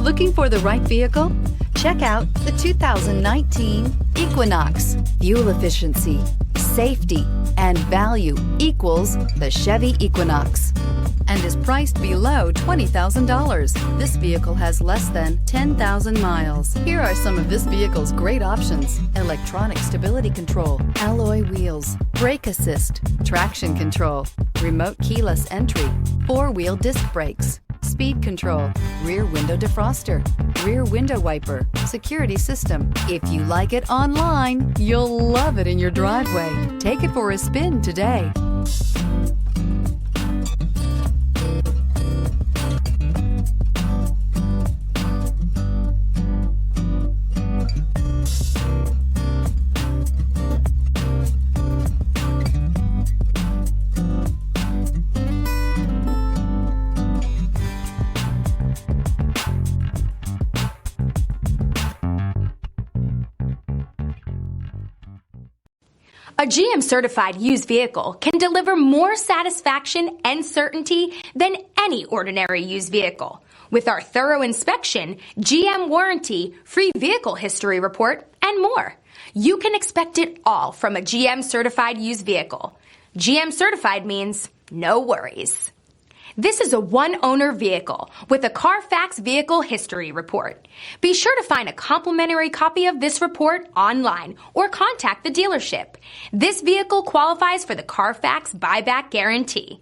Looking for the right vehicle? Check out the 2019 Equinox. Fuel efficiency, safety, and value equals the Chevy Equinox and is priced below $20,000. This vehicle has less than 10,000 miles. Here are some of this vehicle's great options: electronic stability control, alloy wheels, brake assist, traction control, remote keyless entry, four-wheel disc brakes, speed control, rear window defroster, rear window wiper, security system. If you like it online, you'll love it in your driveway. Take it for a spin today. A GM-certified used vehicle can deliver more satisfaction and certainty than any ordinary used vehicle. With our thorough inspection, GM warranty, free vehicle history report, and more. You can expect it all from a GM-certified used vehicle. GM-certified means no worries. This is a one-owner vehicle with a Carfax Vehicle History Report. Be sure to find a complimentary copy of this report online or contact the dealership. This vehicle qualifies for the Carfax Buyback Guarantee.